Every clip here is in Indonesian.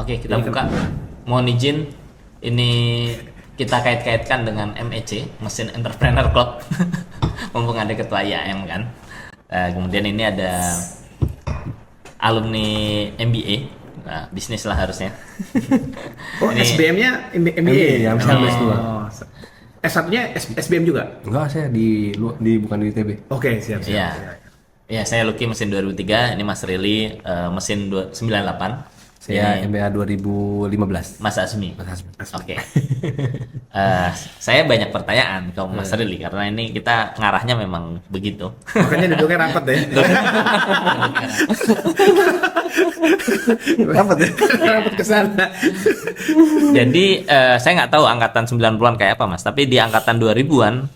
Oke, kita buka. Mohon izin, ini kita kait-kaitkan dengan MEC, Mesin Entrepreneur Club. Mumpung ada ketua IAM kan. Kemudian ini ada alumni MBA, bisnis lah harusnya. Oh, Ini SBM-nya MBA yang saya S2. S1-nya SBM juga? Enggak, saya bukan di ITB. Oke, siap. Iya. Ya, saya Lucky mesin 2003, ini Mas Rili mesin 98. Saya Ini MBA 2015. Mas Asmi. Mas Hasmi. Oke. Saya banyak pertanyaan ke Mas Rili karena ini kita ngarahnya memang begitu. Makanya duduknya rapat ya. Rapat ya? Rapat ke sana. Jadi saya nggak tahu angkatan 90-an kayak apa Mas, tapi di angkatan 2000-an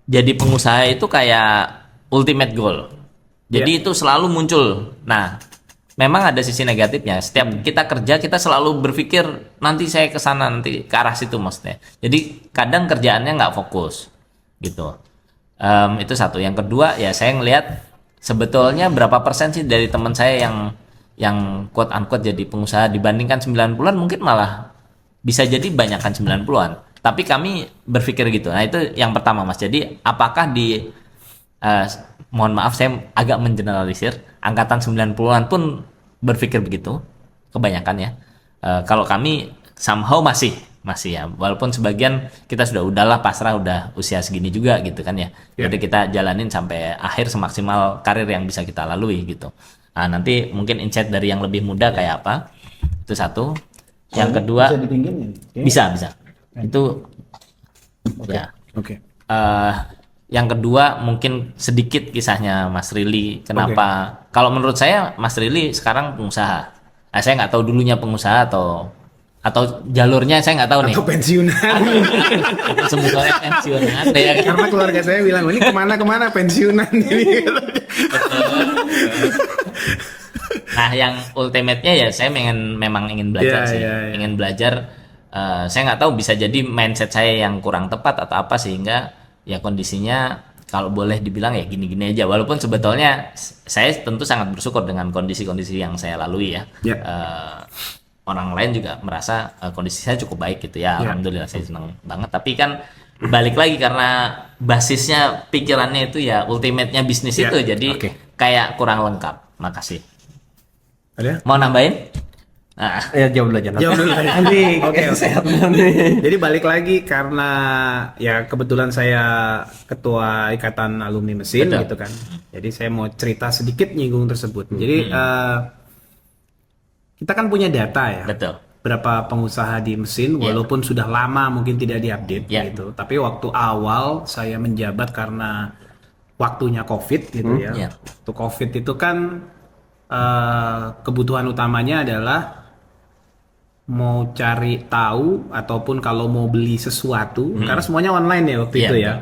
jadi pengusaha itu kayak ultimate goal. Jadi itu selalu muncul. Nah, memang ada sisi negatifnya. Setiap kita kerja, kita selalu berpikir nanti saya ke sana, nanti ke arah situ maksudnya. Jadi kadang kerjaannya nggak fokus, gitu. Itu satu. Yang kedua, ya saya ngelihat sebetulnya berapa persen sih dari teman saya yang quote unquote jadi pengusaha dibandingkan 90-an mungkin malah bisa jadi banyakkan 90-an. Tapi kami berpikir gitu. Nah itu yang pertama Mas. Jadi apakah mohon maaf saya agak mengeneralisir, angkatan 90-an pun berpikir begitu kebanyakan ya. Kalau kami somehow masih ya, walaupun sebagian kita udahlah pasrah, udah usia segini juga gitu kan ya. Jadi kita jalanin sampai akhir semaksimal karir yang bisa kita lalui gitu. Nah, nanti mungkin insight dari yang lebih muda kayak apa, itu satu. Yang kedua Bisa ditinggiin ya? bisa itu ya. Oke. Yang kedua mungkin sedikit kisahnya Mas Rili, kenapa kalau menurut saya Mas Rili sekarang pengusaha. Nah, saya nggak tahu dulunya pengusaha atau jalurnya saya nggak tahu nih. Atau pensiunan. Sebetulnya pensiunan ya. Karena keluarga saya bilang, ini kemana pensiunan ini. Nah, yang ultimate-nya ya saya memang ingin belajar sih. Ingin belajar. Saya nggak tahu, bisa jadi mindset saya yang kurang tepat atau apa sehingga ya kondisinya kalau boleh dibilang ya gini-gini aja. Walaupun sebetulnya saya tentu sangat bersyukur dengan kondisi-kondisi yang saya lalui ya. Orang lain juga merasa kondisi saya cukup baik gitu ya. Alhamdulillah saya senang banget. Tapi kan balik lagi karena basisnya pikirannya itu ya ultimate-nya bisnis itu. Jadi kayak kurang lengkap. Makasih. Ada? Mau nambahin? Nah, Ya jawab dulu aja. Jawab dulu. Nanti sehat nanti. Jadi balik lagi karena ya kebetulan saya ketua Ikatan Alumni Mesin gitu kan. Jadi saya mau cerita sedikit nyinggung tersebut. Jadi kita kan punya data ya. betul. Berapa pengusaha di mesin walaupun sudah lama mungkin tidak diupdate gitu. Tapi waktu awal saya menjabat karena waktunya Covid gitu ya. Waktu Covid itu kan kebutuhan utamanya adalah mau cari tahu ataupun kalau mau beli sesuatu karena semuanya online ya waktu itu ya.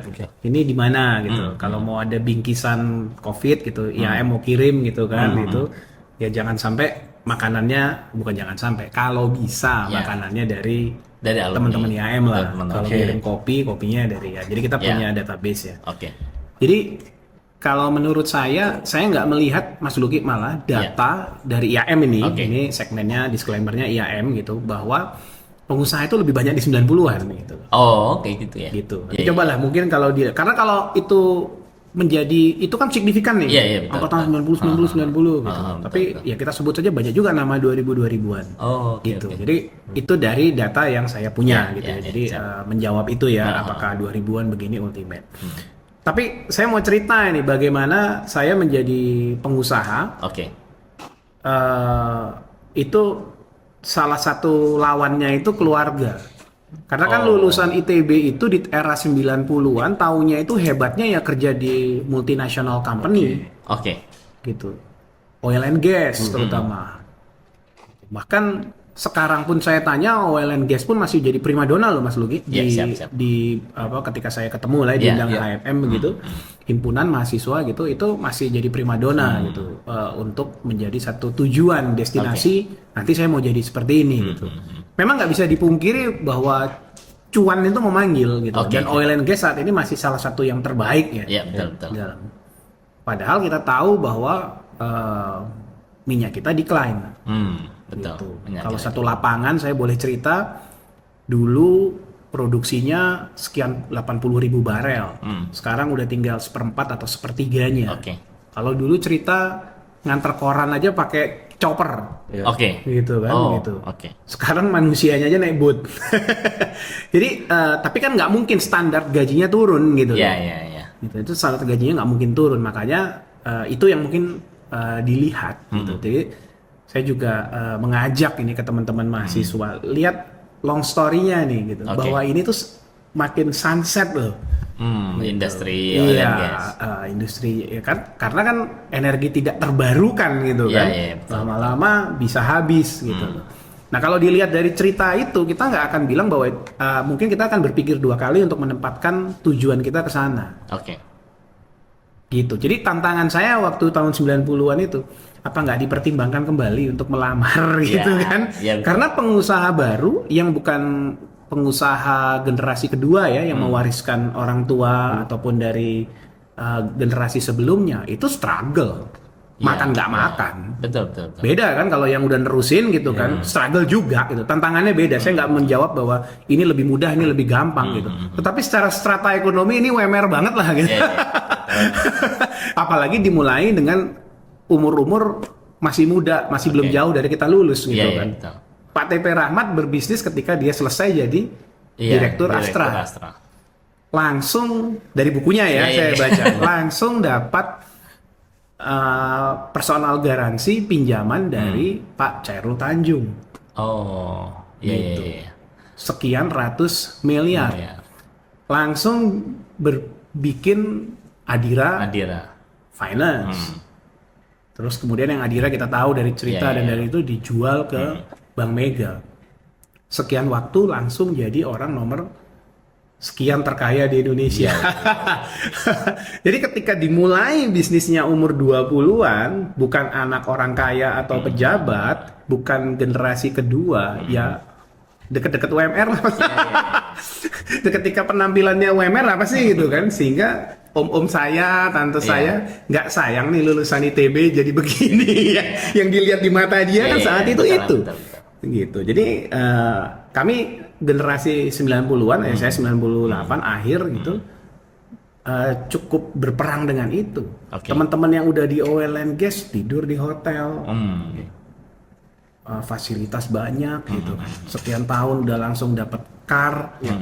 Ini di mana gitu. Kalau mau ada bingkisan Covid gitu, IAM mau kirim gitu kan gitu. Ya jangan sampai makanannya kalau bisa makanannya dari teman-teman IAM lah. Kalau kirim kopinya dari ya. Jadi kita punya database ya. Jadi kalau menurut saya nggak melihat Mas Luki malah data dari IAM ini segmennya disclaimer-nya IAM gitu bahwa pengusaha itu lebih banyak di 90-an gitu. Oh, kayak gitu ya. Gitu. Cobalah mungkin kalau karena kalau itu menjadi itu kan signifikan nih. Angkatan 90 gitu. Tapi ya kita sebut saja banyak juga nama 2000-2000-an. Gitu. Jadi itu dari data yang saya punya gitu ya. Jadi menjawab itu ya apakah 2000-an begini ultimate. Tapi saya mau cerita ini bagaimana saya menjadi pengusaha. Itu salah satu lawannya itu keluarga. Karena kan lulusan ITB itu di era 90-an taunya itu hebatnya ya kerja di multinational company. Gitu. Oil and gas terutama. Bahkan sekarang pun saya tanya oil and gas pun masih jadi primadona loh Mas Luki di ketika saya ketemu lah diundang HMM begitu himpunan mahasiswa gitu itu masih jadi primadona gitu untuk menjadi satu tujuan destinasi nanti saya mau jadi seperti ini gitu. Memang nggak bisa dipungkiri bahwa cuan itu memanggil gitu dan oil and gas saat ini masih salah satu yang terbaik ya. Betul. Padahal kita tahu bahwa minyak kita decline. Betul, gitu. menyadari. Kalau satu lapangan saya boleh cerita dulu produksinya sekian 80.000 barel. Sekarang udah tinggal 1/4 atau 1/3-nya. Oke. Kalau dulu cerita nganter koran aja pakai chopper. Oke. Gitu kan Oh, gitu. oke. Sekarang manusianya aja naik boat. Jadi tapi kan nggak mungkin standar gajinya turun gitu. Iya, loh. iya, iya. Gitu. Itu standar gajinya nggak mungkin turun, makanya itu yang mungkin dilihat gitu. Jadi saya juga mengajak ini ke teman-teman mahasiswa, lihat long story-nya nih gitu, Oke. bahwa ini tuh makin sunset loh. Industri oil and Iya, gas. industri ya kan, karena kan energi tidak terbarukan gitu Iya, kan, iya, betul. lama-lama bisa habis gitu. Nah kalau dilihat dari cerita itu, kita nggak akan bilang bahwa mungkin kita akan berpikir 2 kali untuk menempatkan tujuan kita ke sana. Oke. Gitu. Jadi tantangan saya waktu tahun 90-an itu, apa nggak dipertimbangkan kembali untuk melamar gitu kan? iya, betul. Karena pengusaha baru yang bukan pengusaha generasi kedua ya, yang mewariskan orang tua ataupun dari generasi sebelumnya, itu struggle. Makan nggak makan. Betul, betul, betul. Beda kan kalau yang udah nerusin gitu kan, struggle juga gitu. Tantangannya beda. Saya nggak menjawab bahwa ini lebih mudah, ini lebih gampang gitu. Tetapi secara strata ekonomi ini WMR banget lah gitu. Iya, iya. Apalagi dimulai dengan umur-umur masih muda, masih belum jauh dari kita lulus gitu Iya, iya, kan. betul. Pak TP Rahmat berbisnis ketika dia selesai jadi Iya, direktur Astra. Langsung dari bukunya ya, Iya, saya iya. baca, langsung dapat personal garansi pinjaman dari Pak Chairul Tanjung. Oh, iya, Gitu. iya, iya. Sekian ratus miliar. Iya. Langsung bikin Adira Adira. Finance. Terus kemudian yang Adira kita tahu dari cerita Iya, dan iya. dari itu dijual ke Bank Mega. Sekian waktu langsung jadi orang nomor sekian terkaya di Indonesia. Iya, Jadi ketika dimulai bisnisnya umur 20-an, bukan anak orang kaya atau pejabat, bukan generasi kedua, ya deket-deket UMR lah. Ketika penampilannya UMR apa sih gitu kan, sehingga om-om saya, tante saya nggak sayang nih lulusan ITB jadi begini ya. Yang dilihat di mata dia kan Iya, saat itu betul, itu. betul, betul. Gitu. Jadi kami generasi 90-an, saya 98 akhir gitu, cukup berperang dengan itu. Oke. Teman-teman yang udah di oil and gas tidur di hotel, fasilitas banyak gitu kan. Sekian tahun udah langsung dapat car, ya.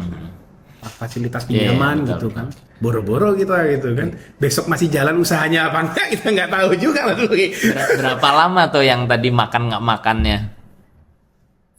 Fasilitas pinjaman Iya, gitu betul, kan. Boro-boro gitu kan. Besok masih jalan usahanya apa enggak kita nggak tahu juga Mas Luki. Berapa lama tuh yang tadi makan nggak makannya?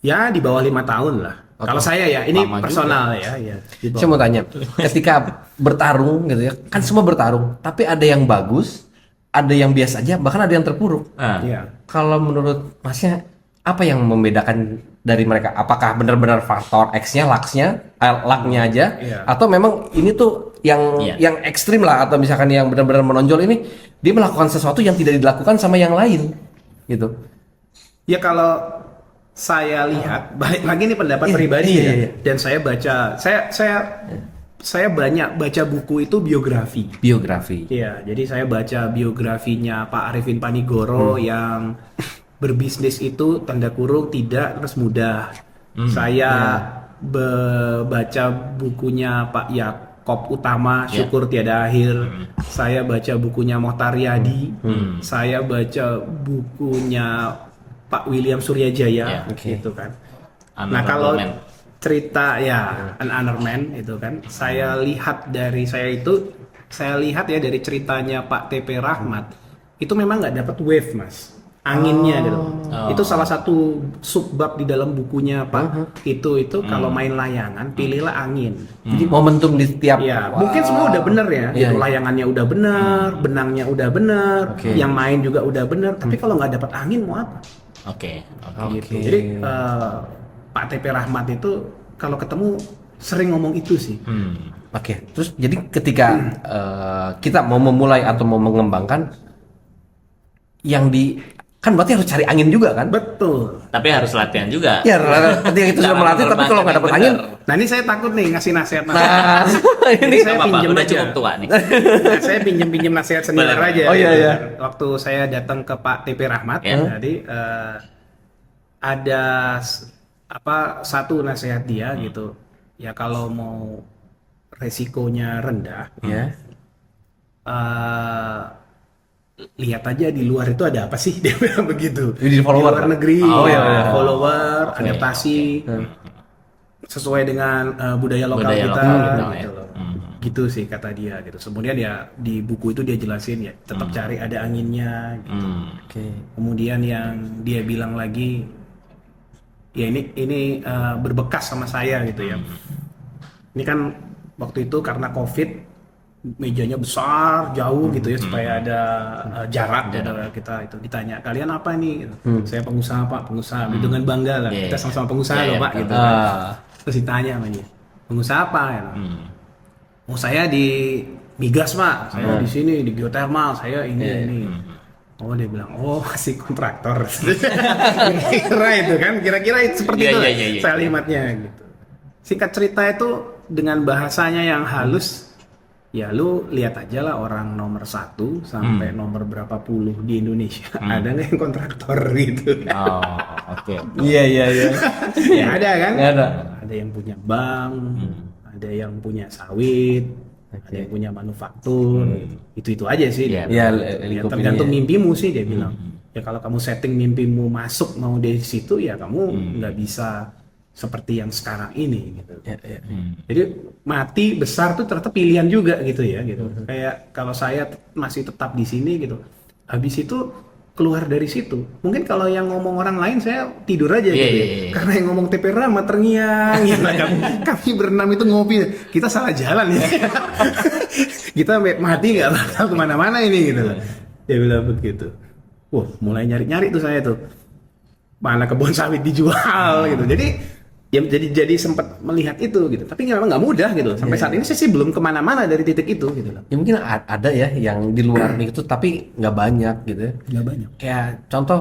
Ya di bawah 5 tahun lah. Kalau saya ya, ini Lama personal ya. Di bawah. Saya mau tanya, ketika bertarung gitu ya, kan semua bertarung, tapi ada yang bagus, ada yang biasa aja, bahkan ada yang terpuruk. Nah, Iya. Kalau menurut Masnya, apa yang membedakan dari mereka? Apakah benar-benar faktor X-nya, luck-nya aja, Iya. atau memang ini tuh yang Iya. yang ekstrim lah, atau misalkan yang benar-benar menonjol ini, dia melakukan sesuatu yang tidak dilakukan sama yang lain, gitu. Ya kalau saya lihat, balik lagi nih pendapat Iya, pribadi iya, ya. iya. Dan saya baca, saya banyak baca buku itu biografi. Biografi. Iya, jadi saya baca biografinya Pak Arifin Panigoro yang berbisnis itu tanda kurung tidak terus mudah. Saya baca bukunya Pak Yakob Utama, Syukur Tiada Akhir. Saya baca bukunya Mohtar Yadi. Saya baca bukunya Pak William Suryajaya, gitu kan. Nah kalau Man. cerita ya An Honor Man itu kan, saya lihat ya dari ceritanya Pak TP Rahmat, itu memang nggak dapat wave mas, anginnya gitu. Itu salah satu subbab di dalam bukunya Pak. Itu kalau main layangan pilihlah angin. Jadi momentum di setiap. Ya, mungkin semua udah bener ya. Iya, Gitu, iya. layangannya udah bener, benangnya udah bener, Oke. yang main juga udah bener. Tapi kalau nggak dapat angin mau apa? Oke. Gitu. Jadi Pak TP Rahmat itu kalau ketemu sering ngomong itu sih. Oke, terus jadi ketika kita mau memulai atau mau mengembangkan, yang kan berarti harus cari angin juga kan? Betul. Tapi harus latihan juga. Ya, ketika itu sudah Cara melatih, tapi kalau nggak dapat menerbangkan angin, yang benar. Nah ini saya takut nih ngasih nasihat. nah ini saya Nggak apa-apa, pinjem udah aja. cukup tua nih. Nah, saya pinjem nasihat senior Boleh. aja. Oh, iya, iya. Waktu saya datang ke Pak TP Rahmat, Ya. jadi ada satu nasihat dia gitu. Ya kalau mau resikonya rendah, Ya. eh, lihat aja di luar itu ada apa sih, dia bilang begitu. Di follower, luar Pak? negeri, Oh, ya, iya, iya. follower, Oke, adaptasi sesuai dengan budaya lokal Budaya kita, lokal kita, gitu ya. loh. Gitu sih kata dia gitu. Kemudian ya di buku itu dia jelasin ya tetap cari ada anginnya gitu. Oke. Kemudian yang dia bilang lagi, ya ini berbekas sama saya gitu ya. Ini kan waktu itu karena COVID, mejanya besar jauh gitu ya supaya ada jarak gitu. Kita itu ditanya, kalian apa nih? Gitu. Saya pengusaha Pak, pengusaha. Dengan bangga lah, Iya, kita iya. sama-sama pengusaha Iya, loh iya, Pak betul. gitu. Terus ditanya sama dia, pengusaha apa ya? Oh saya di migas Pak, saya di sini di geothermal, saya ini. Oh dia bilang, oh masih kontraktor. Kira-kira itu kan, kira-kira itu seperti Iya, itu iya, iya, iya. kalimatnya gitu. Singkat cerita itu dengan bahasanya yang halus, ya lu lihat aja lah orang nomor 1 sampai nomor berapa puluh di Indonesia ada nggak yang kontraktor gitu? Oh, oke. Iya. Ya ada kan? Nggak ada. Ada yang punya bank, ada yang punya sawit, ada yang punya manufaktur, itu aja sih. Iya, dia bilang. Iya, Ya, lingkup tergantung ini ya. mimpimu sih dia bilang. Ya kalau kamu setting mimpimu masuk mau di situ ya kamu nggak bisa seperti yang sekarang ini gitu. Ya. Jadi mati besar tuh ternyata pilihan juga gitu ya gitu. Kayak kalau saya masih tetap di sini gitu. Habis itu keluar dari situ. Mungkin kalau yang ngomong orang lain saya tidur aja Iya, gitu. iya, Ya. iya. Karena yang ngomong TP Rama terngiang ya. Kami berenam itu ngopi. Kita salah jalan ya. Kita mati nggak bakal kemana-mana ini gitu. Dia bilang begitu. Wah, mulai nyari-nyari tuh saya tuh. Mana kebun sawit dijual gitu. Jadi ya jadi sempat melihat itu gitu, tapi memang nggak mudah gitu. Sampai saat ini saya sih belum kemana-mana dari titik itu gitu loh. Ya mungkin ada ya yang di luar itu tapi nggak banyak gitu ya. Nggak banyak. Kayak contoh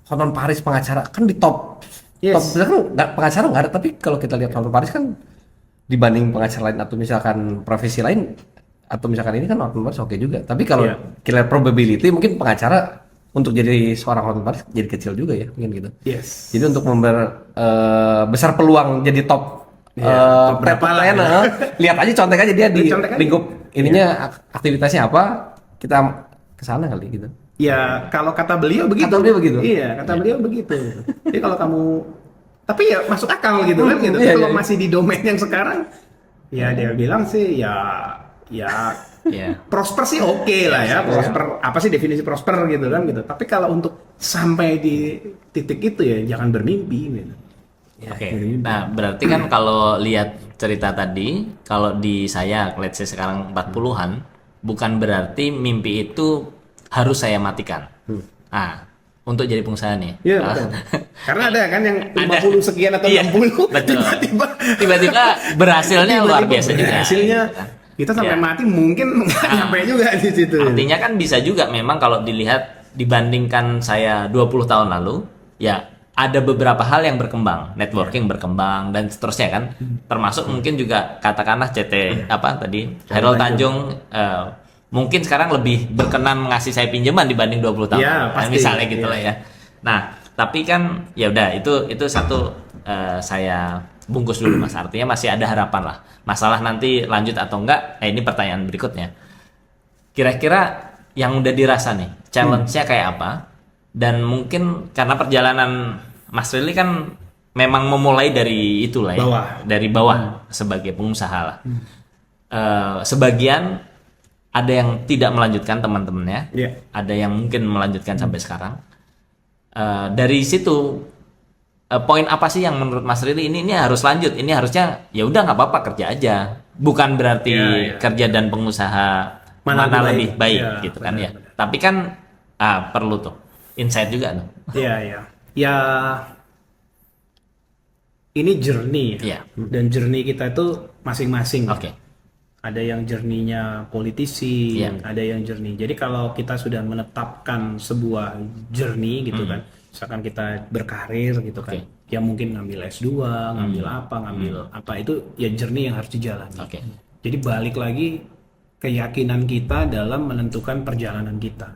Hotman Paris pengacara kan di top. Yes. Top sebenarnya kan pengacara nggak ada, tapi kalau kita lihat Hotman Paris kan dibanding pengacara lain atau misalkan profesi lain atau misalkan ini kan Hotman Paris oke juga. Tapi kalau Iya. kita lihat probability mungkin pengacara untuk jadi seorang Hotman Paris jadi kecil juga ya mungkin gitu. Yes. Jadi untuk besar peluang jadi top Iya, top berapa top lah 10, ya. lihat aja contek aja dia di Contek aja. lingkup ininya aktivitasnya apa, kita ke sana kali gitu. Ya kalau kata beliau begitu. Kata beliau begitu? Iya, kata beliau begitu. Jadi kalau kamu, tapi ya masuk akal gitu kan gitu. Iya, Kalau iya. masih di domain yang sekarang, ya dia bilang sih ya Iya. prosper sih oke lah ya. Prosper apa sih definisi prosper gitu kan gitu. Tapi kalau untuk sampai di titik itu ya jangan bermimpi gitu. Oke. Nah, berarti kan kalau lihat cerita tadi, kalau di saya, let's say sekarang 40-an, bukan berarti mimpi itu harus saya matikan. Nah, untuk jadi pengusaha nih. Iya betul. Karena ada kan yang 50 sekian atau Iya, 60 betul. tiba-tiba berhasilnya luar biasa juga. hasilnya gitu kan. kita sampai Iya. mati mungkin nggak nyampe juga di situ. Artinya kan bisa juga memang kalau dilihat dibandingkan saya 20 tahun lalu, ya ada beberapa hal yang berkembang, networking berkembang dan seterusnya kan. Termasuk mungkin juga katakanlah CT apa tadi Hairul Tanjung mungkin sekarang lebih berkenan mengasih saya pinjaman dibanding 20 tahun. Ya, lalu. pasti. Misalnya gitu Iya. lah ya. Nah, tapi kan ya udah itu satu saya bungkus dulu Mas. Artinya masih ada harapan lah. Masalah nanti lanjut atau enggak, ini pertanyaan berikutnya. Kira-kira yang udah dirasa nih, challenge-nya kayak apa? Dan mungkin karena perjalanan Mas Rili kan memang memulai dari itulah ya, Bawah. dari bawah sebagai pengusaha lah. Sebagian ada yang tidak melanjutkan teman-temannya, Iya. ada yang mungkin melanjutkan sampai sekarang. Dari situ poin apa sih yang menurut Mas Rili ini harus lanjut, ini harusnya ya udah nggak apa-apa kerja aja, bukan berarti Iya, iya. kerja dan pengusaha Mana mana, lebih lebih baik baik. Ya, gitu kan ya. benar. Tapi kan perlu tuh insight juga tuh. Iya, iya. Ya ini journey ya. Iya. Dan journey kita itu masing-masing. Oke. Ada yang journey-nya politisi, Iya. ada yang journey. Jadi kalau kita sudah menetapkan sebuah journey gitu kan, misalkan kita berkarir gitu kan, Oke. ya mungkin ngambil S2, ngambil apa, ngambil apa itu ya journey yang harus dijalani. Oke. Jadi balik lagi keyakinan kita dalam menentukan perjalanan kita.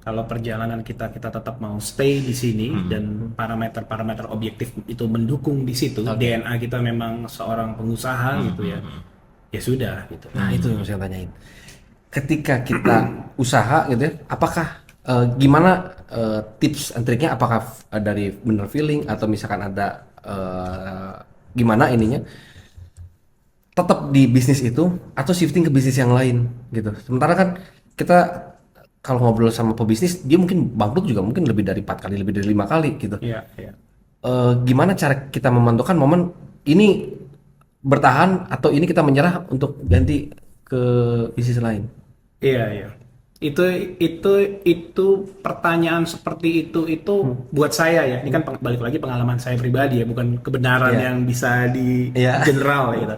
Kalau perjalanan kita tetap mau stay di sini dan parameter-parameter objektif itu mendukung di situ, DNA kita memang seorang pengusaha gitu ya. Ya sudah gitu. Nah, itu yang saya tanyain. Ketika kita usaha gitu ya, apakah gimana tips and triknya, apakah dari bener feeling atau misalkan ada gimana ininya tetap di bisnis itu atau shifting ke bisnis yang lain gitu. Sementara kan kita kalau ngobrol sama pebisnis, dia mungkin bangkrut juga mungkin lebih dari 4 kali, lebih dari 5 kali gitu. Iya, iya. Gimana cara kita mementukan momen ini bertahan atau ini kita menyerah untuk ganti ke bisnis lain? Iya, iya. Itu pertanyaan seperti itu buat saya ya. Ini kan balik lagi pengalaman saya pribadi ya, bukan kebenaran yang bisa di general gitu.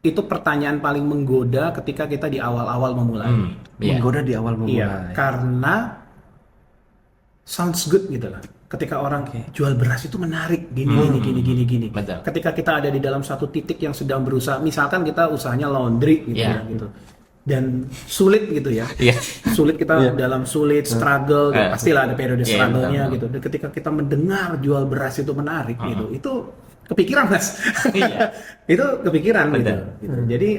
Itu pertanyaan paling menggoda ketika kita di awal-awal memulai. Menggoda di awal memulai. Iya, karena sounds good gitu lah. Ketika orang jual beras itu menarik, gini. Betul. Ketika kita ada di dalam satu titik yang sedang berusaha, misalkan kita usahanya laundry gitu ya, gitu. Dan sulit gitu ya. Sulit kita dalam sulit struggle, pastilah ada periode struggle-nya gitu. Dan ketika kita mendengar jual beras itu menarik gitu, itu kepikiran Mas. Itu kepikiran gitu. Jadi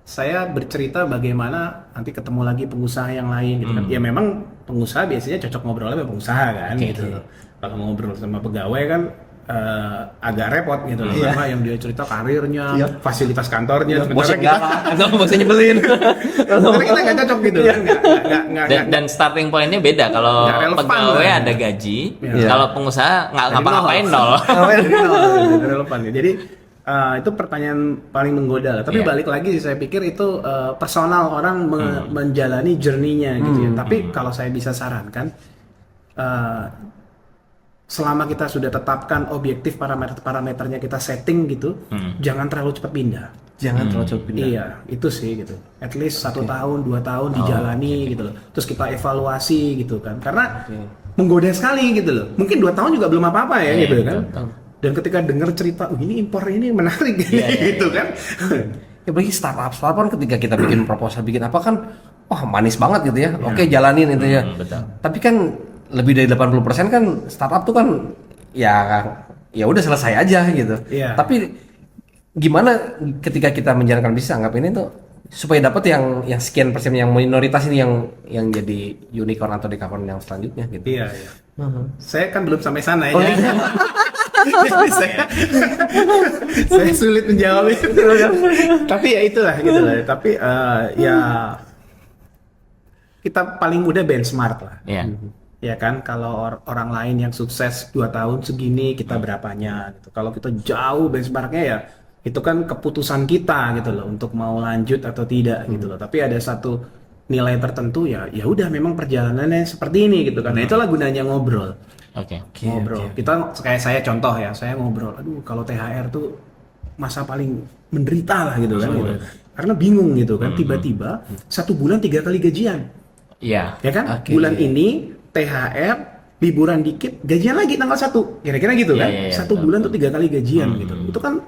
saya bercerita bagaimana nanti ketemu lagi pengusaha yang lain gitu kan. Ya memang pengusaha biasanya cocok ngobrolnya sama pengusaha kan gitu. Kalau ngobrol sama pegawai kan agak repot gitu loh, karena yang dia cerita karirnya, fasilitas kantornya, bosnya atau bosnya nyebelin. Tapi kita nggak cocok gitu kan, dan starting pointnya beda. Kalau pegawai ada gaji, kalau pengusaha nggak ngapa-ngapain nol. Relevan ya. Jadi itu pertanyaan paling menggoda lah. Tapi balik lagi saya pikir itu personal orang menjalani journey-nya gitu ya. Tapi kalau saya bisa sarankan, selama kita sudah tetapkan objektif parameternya kita setting gitu, jangan terlalu cepat pindah. Jangan terlalu cepat pindah. Iya, itu sih gitu. At least 1 tahun, 2 tahun dijalani gitu loh. Terus kita evaluasi gitu kan. Karena menggoda sekali gitu loh. Mungkin 2 tahun juga belum apa-apa ya gitu kan. Dan ketika dengar cerita, ini impor ini menarik gitu kan. Ya bagi startup kan ketika kita bikin proposal, bikin apa kan, wah manis banget gitu ya. Oke, jalanin itu ya. Tapi kan lebih dari 80% kan startup tuh kan ya udah selesai aja gitu. Tapi gimana ketika kita menjalankan bisnis, anggap ini tuh supaya dapat yang sekian persen, yang minoritas ini yang jadi unicorn atau decacorn yang selanjutnya gitu. Iya. Saya kan belum sampai sana ya. Jadi saya sulit menjawab itu. Tapi ya itulah gitu lah. Tapi ya kita paling mudah benchmark lah. Ya kan, kalau orang lain yang sukses 2 tahun segini, kita berapanya gitu. Kalau kita jauh benchmarknya ya itu kan keputusan kita gitu loh untuk mau lanjut atau tidak gitu loh. Tapi ada satu nilai tertentu ya udah memang perjalanannya seperti ini gitu kan. Nah, itulah gunanya ngobrol. Ngobrol. Kita kayak saya contoh ya, saya ngobrol. Aduh, kalau THR tuh masa paling menderita lah gitu kan. Gitu. Karena bingung gitu kan, tiba-tiba 1 bulan 3 kali gajian. Ya kan? Bulan ini THR, liburan dikit, gajian lagi tanggal 1. Kira-kira gitu kan. 1 bulan tuh 3 kali gajian gitu. Itu kan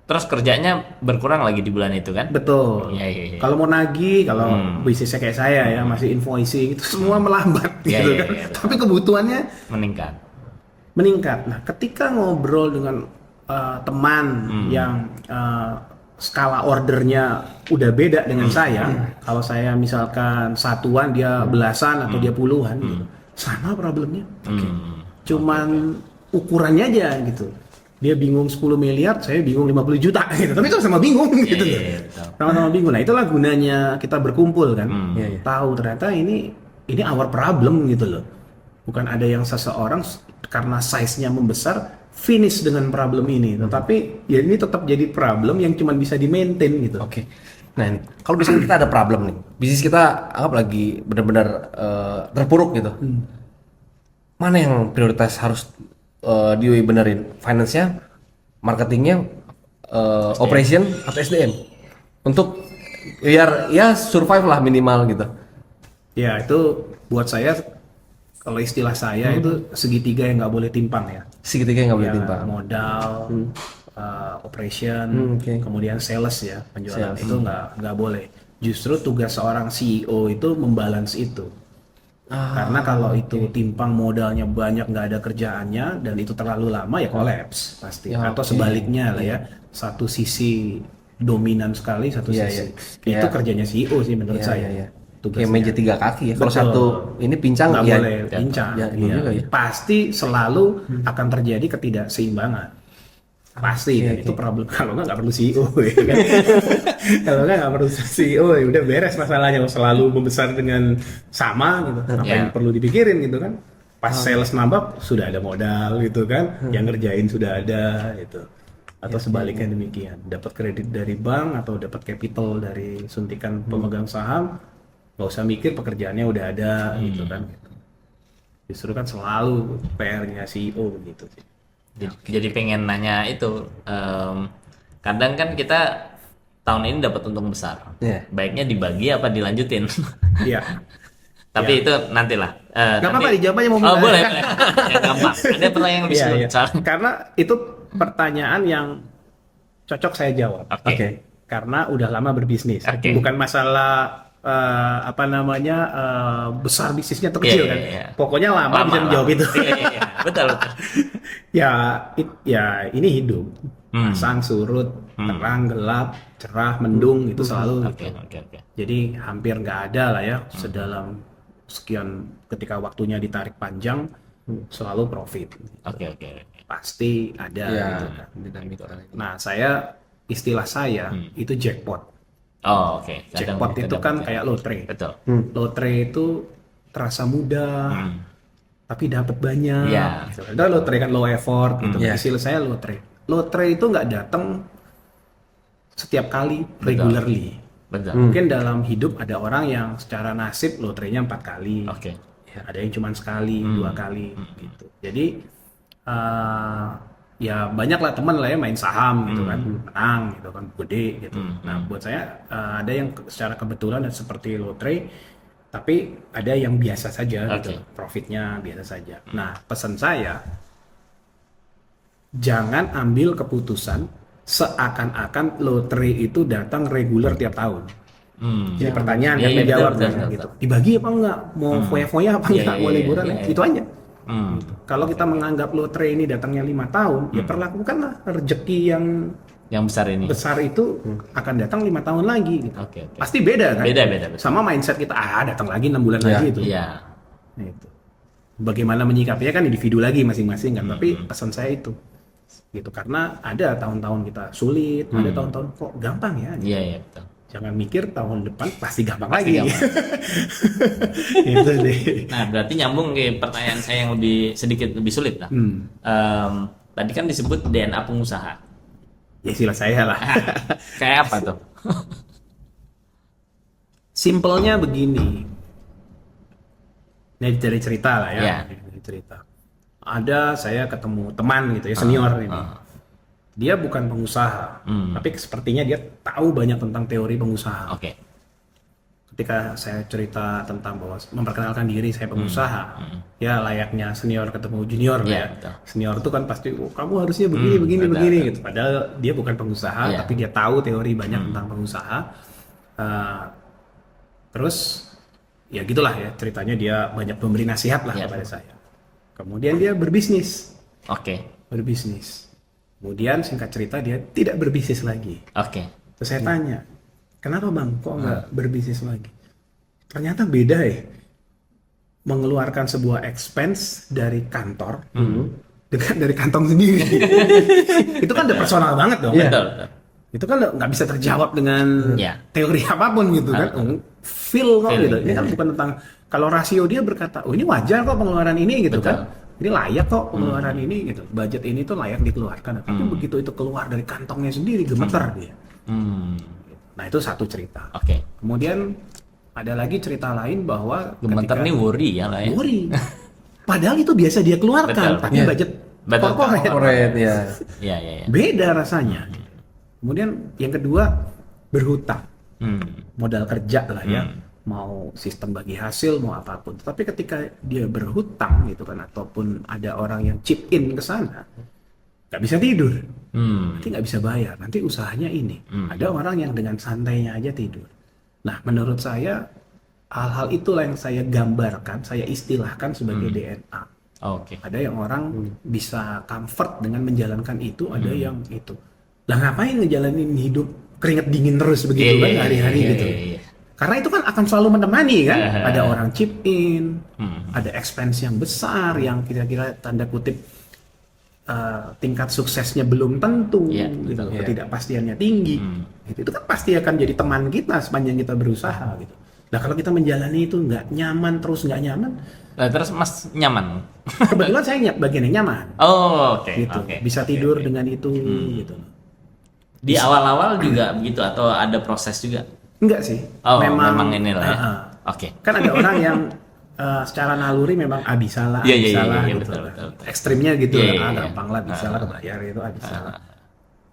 terus kerjanya berkurang lagi di bulan itu kan? Betul. Kalau mau nagih, kalau bisnisnya kayak saya ya, masih invoicing, itu semua melambat gitu kan. Tapi kebutuhannya meningkat. Nah, ketika ngobrol dengan teman yang skala ordernya udah beda dengan saya, kalau saya misalkan satuan, dia belasan atau dia puluhan gitu. Sama problemnya. Cuman ukurannya aja gitu. Dia bingung 10 miliar, saya bingung 50 juta gitu. Tapi itu sama bingung gitu loh. Sama-sama bingung. Nah, itulah gunanya kita berkumpul kan. Tahu ternyata ini our problem gitu loh. Bukan ada yang seseorang karena size-nya membesar finish dengan problem ini. Tetapi ya ini tetap jadi problem yang cuma bisa di-maintain gitu. Nah, kalau misalnya kita ada problem nih, bisnis kita anggap lagi benar-benar terpuruk gitu. Mana yang prioritas harus dibenerin? Finance-nya, marketingnya, operation atau SDM? Untuk biar ya survive lah minimal gitu. Ya, itu buat saya, kalau istilah saya itu segitiga yang nggak boleh timpang ya. Segitiga yang nggak boleh timpang. Modal, operation, Oke. kemudian sales ya, penjualan Sales. itu nggak boleh. Justru tugas seorang CEO itu membalance itu. Karena kalau itu timpang modalnya banyak nggak ada kerjaannya dan itu terlalu lama ya kolaps pasti. Ya, Atau oke. sebaliknya lah ya, satu sisi dominan sekali, satu Iya, sisi. iya. Itu Kayak- kerjanya CEO sih menurut Iya, saya. iya, iya. Tugasnya. Kayak meja 3 kaki ya. Kalau Betul. satu ini pincang Nggak ya. boleh pincang. Ya, Iya. juga ya. Pasti selalu akan terjadi ketidakseimbangan. Pasti, dan itu problem. Kalau nggak perlu CEO ya kan? Kalau nggak perlu CEO ya udah beres masalahnya. Kalau selalu membesar dengan sama gitu, ngapain Ya. perlu dipikirin gitu kan? Pas sales nambah sudah ada modal gitu kan, yang ngerjain sudah ada gitu. Atau sebaliknya demikian, dapat kredit dari bank atau dapat capital dari suntikan pemegang saham, nggak usah mikir pekerjaannya udah ada gitu kan. Justru kan selalu PR-nya CEO gitu sih. Jadi pengen nanya itu, kadang kan kita tahun ini dapat untung besar, Iya. baiknya dibagi apa dilanjutin? Iya. Tapi itu nantilah. Nggak apa-apa dijawab aja mau Oh minta. boleh, boleh. Ya, gampang. Ada pertanyaan yang lebih Iya, sulit. iya. soalnya. Karena itu pertanyaan yang cocok saya jawab. Oke. Karena udah lama berbisnis. Oke. Bukan masalah besar bisnisnya atau kecil Iya, kan. iya, iya. Pokoknya lama bisa menjawab itu. Iya, iya, iya. Betul, betul. ya ini hidup. Pasang, surut, terang, gelap, cerah, mendung itu selalu. Oke, oke, oke. Jadi hampir nggak ada lah ya sedalam sekian ketika waktunya ditarik panjang selalu profit. Oke, oke. Pasti ada Ya, gitu kan. dinamika. Nah, istilah saya itu jackpot. Oh, oke. Kadang Jackpot kita itu kan dapat, ya. kayak lotre. Betul. Lotre itu terasa mudah, tapi dapat banyak. Iya. Gitu. Ada lotre kan low effort gitu. Iya. Istilah saya lotre. Lotre itu nggak datang setiap kali regularly. Betul. Mungkin dalam hidup ada orang yang secara nasib lotrenya 4 kali. Oke. Ya, ada yang cuma sekali, 2 kali gitu. Jadi ya banyak lah teman lah ya main saham gitu kan, menang gitu kan, gede gitu. Nah buat saya ada yang secara kebetulan dan seperti lotre, tapi ada yang biasa saja gitu, Oke. profitnya biasa saja. Nah pesan saya, jangan ambil keputusan seakan-akan lotre itu datang reguler tiap tahun. Jadi pertanyaan Iya, yang iya, dijawab betul, kan, betul, gitu. Dibagi apa enggak? Mau foya-foya apa Iya, enggak? Mau iya, liburan? iya, iya. Itu aja. Hmm. Kalau kita menganggap lotre ini datangnya 5 tahun, ya perlakukanlah rezeki yang Yang besar ini. besar itu akan datang 5 tahun lagi gitu. Oke, oke. Pasti beda kan? Beda, beda, beda. Sama mindset kita, datang lagi 6 bulan Iya, lagi itu. Iya. Nah, itu. Bagaimana menyikapinya kan individu lagi masing-masing kan, tapi pesan saya itu. Gitu, karena ada tahun-tahun kita sulit, ada tahun-tahun kok gampang ya. Iya, iya, betul. Jangan mikir tahun depan pasti gampang Pasti lagi. gampang. Itu deh. Nah, berarti nyambung ke pertanyaan saya yang sedikit lebih sulit lah. Tadi kan disebut DNA pengusaha. Ya istilah saya lah. Kayak apa tuh? Simpelnya begini. Ini dari cerita lah ya. Iya. Dari cerita. Ada saya ketemu teman gitu ya, senior ini. Dia bukan pengusaha, tapi sepertinya dia tahu banyak tentang teori pengusaha. Oke. Ketika saya cerita tentang bahwa memperkenalkan diri saya pengusaha, ya layaknya senior ketemu junior Iya, ya. betul. Senior itu kan pasti, oh, kamu harusnya begini, begini, betul, begini betul. gitu. Padahal dia bukan pengusaha, Iya. tapi dia tahu teori banyak tentang pengusaha. Terus ya gitulah ya ceritanya, dia banyak memberi nasihat lah Iya. kepada saya. Kemudian dia berbisnis, Oke. Kemudian singkat cerita dia tidak berbisnis lagi. Oke. Terus saya tanya, kenapa bang kok nggak berbisnis lagi? Ternyata beda ya, mengeluarkan sebuah expense dari kantor dengan dari kantong sendiri. Itu kan udah personal banget dong. Iya. Betul, betul. Itu kan nggak bisa terjawab dengan Iya. teori apapun gitu kan. Feel kok Feeling, gitu. Ini kan bukan tentang, kalau rasio dia berkata, oh ini wajar kok pengeluaran ini gitu Betul. kan. Ini layak kok pengeluaran ini gitu. Budget ini tuh layak dikeluarkan. Tapi begitu itu keluar dari kantongnya sendiri, gemeter dia. Nah itu satu cerita. Oke. Kemudian ada lagi cerita lain bahwa Gemeter nih worry ya lah ya. worry. Padahal itu biasa dia keluarkan, Betul. tapi Iya. budget Betul. corporate. Corporate ya. Iya, iya, iya. Beda rasanya. Kemudian yang kedua, berhutang. Modal kerja lah ya. Mau sistem bagi hasil, mau apapun. Tapi ketika dia berhutang gitu kan, ataupun ada orang yang chip in ke sana, nggak bisa tidur, Hmm. nanti nggak bisa bayar, nanti usahanya ini. Ada orang yang dengan santainya aja tidur. Nah, menurut saya hal-hal itulah yang saya gambarkan, saya istilahkan sebagai DNA. Oke. Ada yang orang bisa comfort dengan menjalankan itu, ada yang itu. Lah ngapain ngejalanin hidup keringet dingin terus begitu kan hari-hari Iya, gitu. iya, iya. Karena itu kan akan selalu menemani kan. Iya. Ada orang chip in, Hmm. ada expense yang besar yang kira-kira tanda kutip tingkat suksesnya belum tentu, Iya, gitu loh. iya. Ketidakpastiannya tinggi. Itu kan pasti akan jadi teman kita sepanjang kita berusaha gitu. Nah kalau kita menjalani itu nggak nyaman terus nggak nyaman, Nah, terus Mas nyaman? kebetulan saya bagian yang nyaman. Oh, oke. Gitu. Oke. Bisa Oke, tidur oke. dengan itu gitu. Di awal-awal juga begitu atau ada proses juga? Enggak sih. Oh, memang inilah ya. Heeh. Oke. Kan ada orang yang secara naluri memang bisa lah, Iya, iya, bisa iya, lah iya, gitu. betul, betul, betul. Ekstrimnya gitu Iya, lah, iya, iya. gampang lah bisa lah kebayar itu bisa lah.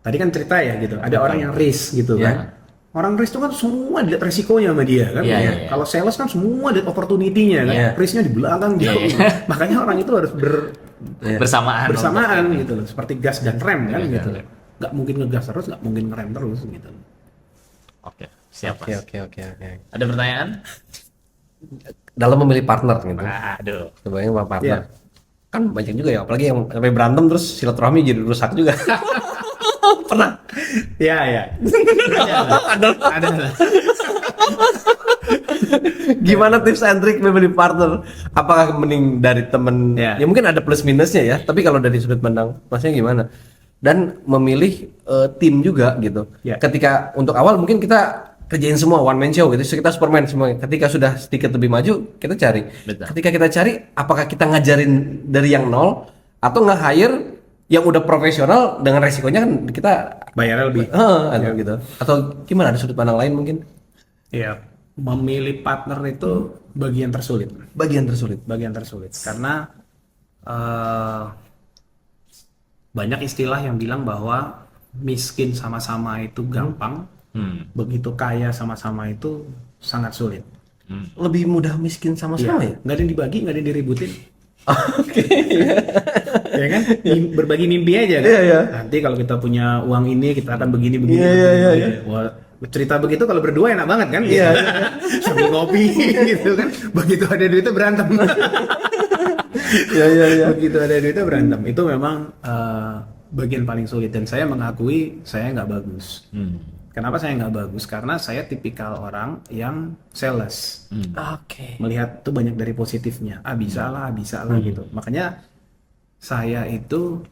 Tadi kan cerita ya gitu, ada orang yang risk gitu Iya. kan. Orang risk itu kan semua dilihat resikonya sama dia kan. Iya, iya, iya. Kalau sales kan semua lihat opportunity-nya kan. Iya. Risknya di belakang jauh. Makanya orang itu harus Bersamaan. bersamaan gitu loh, seperti gas dan rem kan Gas dan gitu. rem. Nggak mungkin ngegas terus, nggak mungkin ngerem terus gitu. Oke. Siap, Oke, Mas. oke. Ada pertanyaan? Dalam memilih partner gitu. Aduh. Sebenarnya sama partner. Iya. Kan banyak juga ya, apalagi yang sampai berantem terus silaturahmi jadi rusak juga. Pernah. Iya, iya. Ada lah. Gimana tips and trick memilih partner? Apakah mending dari temen? Ya. Ya mungkin ada plus minusnya ya. Tapi kalau dari sudut pandang masnya gimana? Dan memilih tim juga gitu. Ya. Ketika untuk awal mungkin kita kerjain semua one man show gitu. So, kita Superman semua. Ketika sudah sedikit lebih maju, kita cari. Betul. Ketika kita cari, apakah kita ngajarin dari yang nol atau nge-hire yang udah profesional dengan resikonya kan kita Bayarnya lebih. ada gitu. Atau gimana, ada sudut pandang lain mungkin? Iya, memilih partner itu bagian tersulit. Bagian tersulit. Bagian tersulit karena banyak istilah yang bilang bahwa miskin sama-sama itu gampang, begitu kaya sama-sama itu sangat sulit. Lebih mudah miskin sama-sama ya? Nggak ada yang dibagi, nggak ada yang diributin. Oke. Ya kan? Berbagi mimpi aja kan. Iya, iya. Nanti kalau kita punya uang ini kita akan begini begini. Iya, begini, iya, begini. Wah, cerita begitu kalau berdua enak banget kan? Iya. Sambil ngopi gitu kan. Begitu ada duitnya berantem. Iya. Begitu ada duitnya berantem. Itu memang bagian paling sulit dan saya mengakui saya nggak bagus. Kenapa saya nggak bagus? Karena saya tipikal orang yang sales. Oke. Melihat tuh banyak dari positifnya. Bisa lah gitu. Makanya saya itu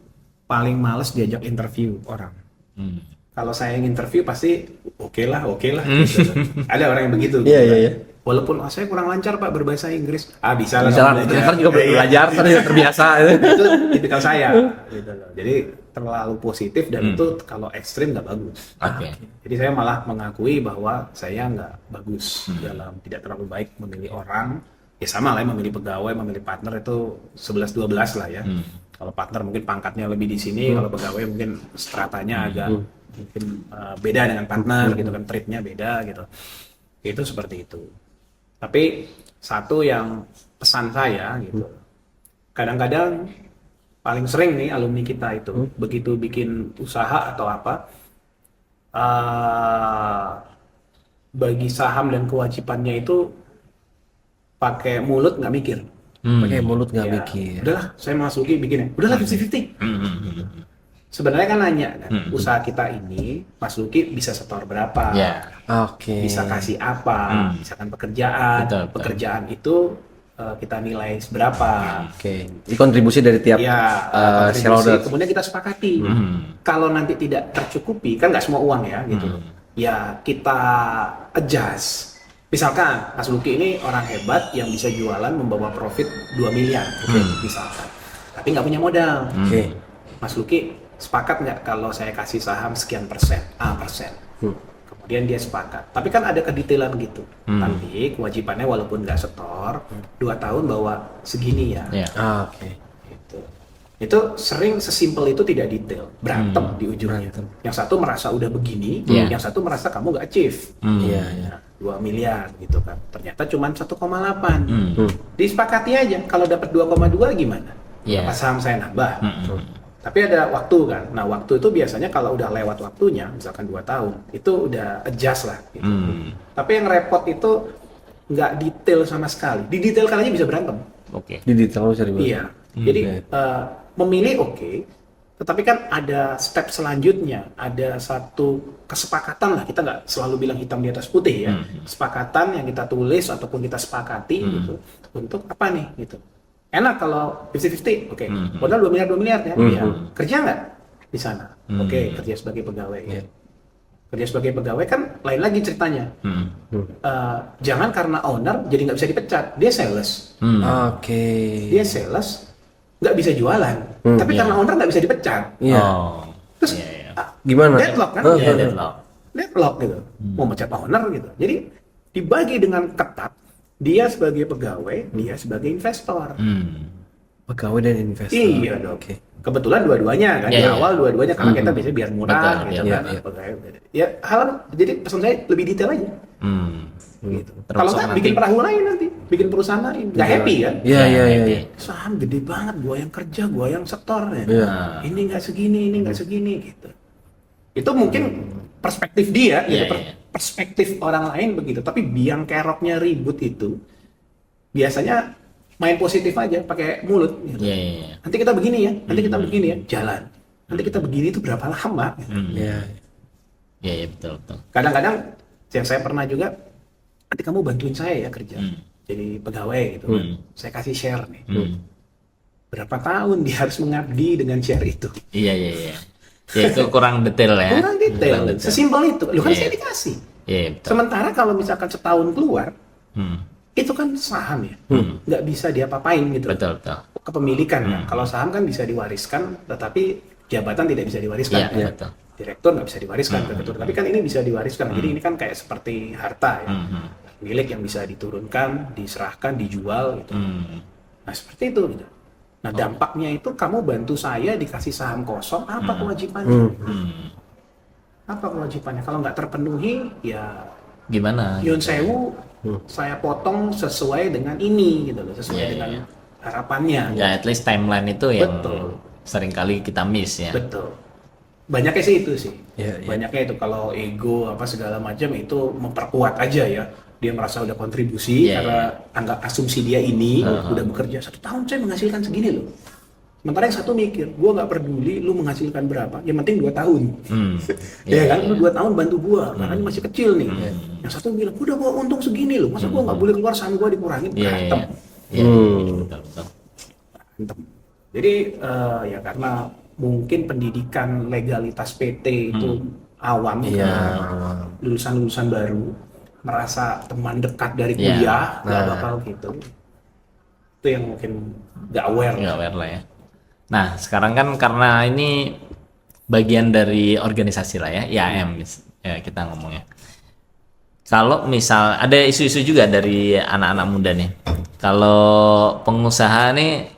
paling males diajak interview orang. Kalau saya yang interview pasti oke lah gitu. Ada orang yang begitu. Iya, gitu. iya. Walaupun saya kurang lancar Pak berbahasa Inggris. Bisa lah Misalnya kamu ternyata juga Iya. belajar, terbiasa. Itu tipikal saya gitu loh. Jadi terlalu positif dan itu kalau ekstrim nggak bagus. Oke. Jadi saya malah mengakui bahwa saya nggak bagus dalam tidak terlalu baik memilih orang. Ya sama lah ya, memilih pegawai, memilih partner itu 11-12 lah ya. Kalau partner mungkin pangkatnya lebih di sini, kalau pegawai mungkin stratanya agak mungkin beda dengan partner gitu kan, treatnya beda gitu. Itu seperti itu. Tapi satu yang pesan saya gitu, kadang-kadang paling sering nih alumni kita itu begitu bikin usaha atau apa, bagi saham dan kewajibannya itu pakai mulut nggak mikir. Pakai mulut nggak Ya, mikir. udahlah saya masuki bikinnya, udahlah 50-50. Sebenarnya kan nanya kan, usaha kita ini Mas Luki bisa setor berapa? Ya. Oke. Bisa kasih apa, misalkan pekerjaan, Betul, betul. pekerjaan itu kita nilai seberapa, Oke. Ini kontribusi dari tiap ya kontribusi, shareholder. kemudian kita sepakati. Kalau nanti tidak tercukupi, kan nggak semua uang ya, gitu. Ya kita adjust. Misalkan Mas Luki ini orang hebat yang bisa jualan membawa profit 2 miliar, misalkan. Tapi nggak punya modal. Oke. Mas Luki sepakat nggak kalau saya kasih saham sekian persen, A persen. Kemudian dia sepakat. Tapi kan ada kedetailan gitu. Nanti kewajibannya walaupun nggak setor, 2 tahun bawa segini ya. Ya. Oke. Gitu. Itu sering sesimpel itu tidak detail. Berantem di ujungnya. Berantem. Yang satu merasa udah begini, Iya. yang satu merasa kamu nggak achieve. Iya, iya. 2 miliar gitu kan. Ternyata cuma 1,8. Disepakati aja. Kalau dapat 2,2 gimana? Iya. Apa saham saya nambah? Tapi ada waktu kan. Nah, waktu itu biasanya kalau udah lewat waktunya, misalkan 2 tahun, itu udah adjust lah. Gitu. Tapi yang repot itu nggak detail sama sekali. Didetailkan aja bisa berantem. Oke. Di detail bisa dibilang. Iya. Jadi memilih oke, tetapi kan ada step selanjutnya, ada satu kesepakatan lah. Kita nggak selalu bilang hitam di atas putih ya. Kesepakatan yang kita tulis ataupun kita sepakati gitu untuk apa nih gitu. Enak kalau 50-50, oke. Modal 2 miliar ya. Iya. Kerja nggak di sana? Oke, kerja sebagai pegawai. Iya. Kerja sebagai pegawai kan lain lagi ceritanya. Jangan karena owner jadi nggak bisa dipecat. Dia sales. Oke. Dia sales nggak bisa jualan. Tapi karena owner nggak bisa dipecat. Iya. Oh. Terus Iya. Gimana? deadlock kan? Iya, deadlock. Deadlock gitu. Mau mecat owner gitu. Jadi dibagi dengan ketat. Dia sebagai pegawai, dia sebagai investor. Pegawai dan investor. Iya dong. Oke. Kebetulan dua-duanya kan Iya, di iya. awal dua-duanya karena kita biasanya biar murah Betul, gitu iya, kan. iya. Pegawai. Ya hal jadi pesan saya lebih detail aja. Gitu. Terus Kalau nggak nanti- bikin perahu lain nanti, bikin perusahaan lain, nggak happy kan? Iya, iya, iya. Saham gede banget, gua yang kerja, gua yang setor ya. Iya. Ini nggak segini, ini nggak segini gitu. Itu mungkin perspektif dia, Iya, gitu. iya. Perspektif orang lain begitu. Tapi biang keroknya ribut itu biasanya main positif aja, pakai mulut. Gitu. Iya, iya, iya. Nanti kita begini ya, nanti kita begini ya, jalan. Nanti kita begini itu berapa lama? Gitu. Iya. Iya, iya, betul, betul. Kadang-kadang yang saya pernah juga, nanti kamu bantuin saya ya kerja, jadi pegawai gitu kan. Saya kasih share nih. Berapa tahun dia harus mengabdi dengan share itu? Iya, iya, iya. Ya itu kurang detail ya. Kurang detail. Kurang detail. Sesimpel itu. Loh kan Iya. saya dikasih. Iya, betul. Sementara kalau misalkan setahun keluar, Hmm. itu kan saham ya, nggak bisa diapa-apain gitu. Betul, betul. Kepemilikan kan. Kalau saham kan bisa diwariskan, tetapi jabatan tidak bisa diwariskan. Iya, kan? betul. Direktur nggak bisa diwariskan ke ketua. Tapi kan ini bisa diwariskan. Jadi ini kan kayak seperti harta ya, milik yang bisa diturunkan, diserahkan, dijual gitu. Nah seperti itu. Gitu. Nah dampaknya itu kamu bantu saya dikasih saham kosong, apa kewajibannya? Apa kewajibannya? Kalau nggak terpenuhi, ya Gimana? Yun sewu, saya potong sesuai dengan ini gitu loh, sesuai Iya, dengan iya. harapannya. Ya, at least timeline itu yang Betul. seringkali kita miss ya. Betul. Banyaknya sih itu sih. Iya, iya. Banyaknya itu kalau ego apa segala macam itu memperkuat aja ya. Dia merasa udah kontribusi Iya, karena anggap asumsi dia ini udah bekerja 1 tahun saya menghasilkan segini loh. Sementara yang satu mikir, gua nggak peduli lu menghasilkan berapa, yang penting 2 tahun. Ya kan, lu 2 tahun bantu gua, karena ini masih kecil nih. Yang satu bilang, udah gua untung segini loh, masa gua nggak boleh keluar saham gua dikurangin, Iya, iya. berantem. Iya, betul, betul. Berantem. Jadi ya karena mungkin pendidikan legalitas PT itu awam, Iya. lulusan-lulusan baru merasa teman dekat dari Iya. kuliah, nggak Nah. bakal gitu. Itu yang mungkin nggak aware. Nggak aware lah ya. Nah, sekarang kan karena ini bagian dari organisasi lah ya, IAM ya kita ngomongnya. Kalau misal ada isu-isu juga dari anak-anak muda nih. Kalau pengusaha nih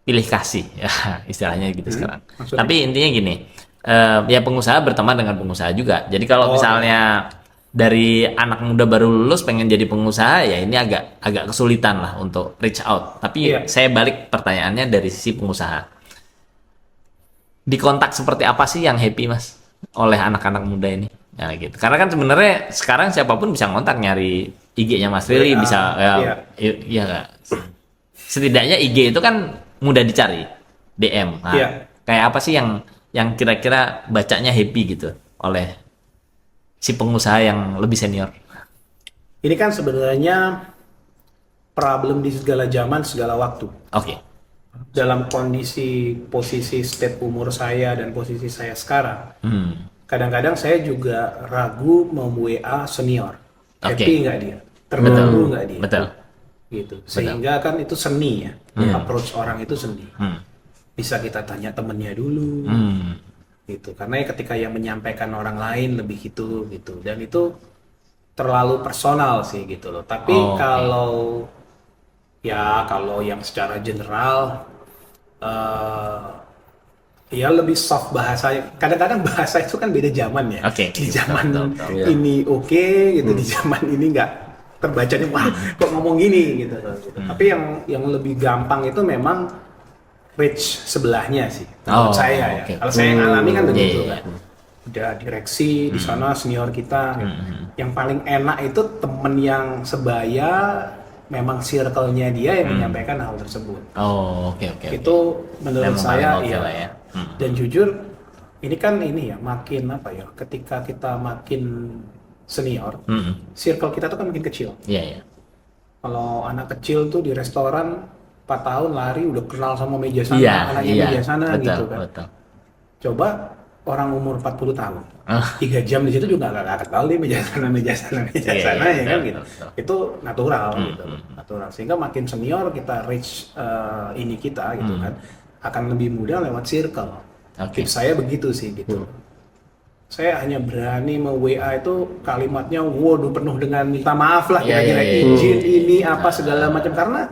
pilih kasih ya istilahnya gitu sekarang. maksudnya? Tapi intinya gini, ya pengusaha berteman dengan pengusaha juga. Jadi kalau misalnya dari anak muda baru lulus pengen jadi pengusaha ya ini agak kesulitan lah untuk reach out. Tapi Iya. saya balik pertanyaannya dari sisi pengusaha. Di kontak seperti apa sih yang happy mas oleh anak-anak muda ini? Ya gitu. Karena kan sebenarnya sekarang siapapun bisa ngontak nyari IG-nya Mas Rili, Iya, bisa iya nggak? Setidaknya IG itu kan mudah dicari, DM. Nah, Iya. kayak apa sih yang kira-kira bacanya happy gitu oleh si pengusaha yang lebih senior? Ini kan sebenarnya problem di segala zaman, segala waktu. Oke. Dalam kondisi posisi state umur saya dan posisi saya sekarang, kadang-kadang saya juga ragu mau WA senior. Oke. Happy nggak dia? Terganggu nggak dia? Betul. Gitu. Sehingga kan itu seni ya. Approach orang itu seni. Bisa kita tanya temennya dulu. Gitu. Karena ketika yang menyampaikan orang lain lebih gitu. Dan itu terlalu personal sih gitu loh. Tapi Oh, oke. kalau yang secara general ya lebih soft bahasa. Kadang-kadang bahasa itu kan beda zaman ya. Oke, Di betul, zaman betul. ini oke gitu, di zaman ini nggak terbacanya wah kok ngomong gini gitu. Tapi yang lebih gampang itu memang reach sebelahnya sih menurut saya ya. oke. Kalau saya yang alami kan begitu Iya, kan. Udah direksi di sana senior kita. Yang paling enak itu temen yang sebaya, memang circle-nya dia yang menyampaikan hal tersebut. Oh, oke. Itu menurut Memang saya paling oke ya. lah ya. Dan jujur ini kan ini ya makin apa ya, ketika kita makin senior, circle kita tuh kan makin kecil. Iya. Kalau anak kecil tuh di restoran 4 tahun lari udah kenal sama meja sana, Iya, anaknya iya. meja sana Betul, gitu kan. betul. Coba orang umur 40 tahun, Ah. 3 jam di situ juga nggak kenal dia meja sana Iya, ya kan betul, gitu. betul. Itu natural gitu, natural. Sehingga makin senior kita reach ini kita gitu kan, akan lebih mudah lewat circle. Oke. Tips saya begitu sih gitu. Saya hanya berani WA itu kalimatnya waduh penuh dengan minta maaf lah, Iya, kira-kira iya, iya. izin ini apa segala macam, karena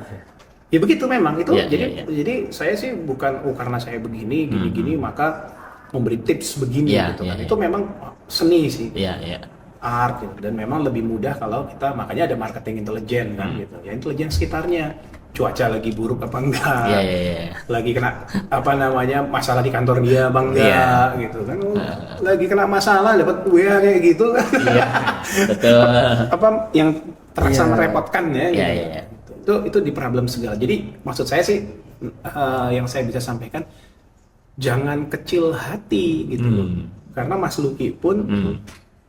ya begitu memang itu. Iya, jadi iya. jadi saya sih bukan karena saya begini gini maka memberi tips begini Iya, gitu iya, kan. iya. Itu memang seni sih, Iya. art gitu. Dan memang lebih mudah kalau kita, makanya ada marketing intelijen kan gitu. Ya intelijen sekitarnya, cuaca lagi buruk apa enggak, Iya. lagi kena apa namanya masalah di kantor dia bang enggak Iya. gitu kan. Lagi kena masalah dapat WA kayak gitu kan. Iya. Betul. Apa yang terasa merepotkan ya gitu. Iya. Itu di problem segala. Jadi maksud saya sih yang saya bisa sampaikan, jangan kecil hati gitu loh. Karena Mas Luki pun,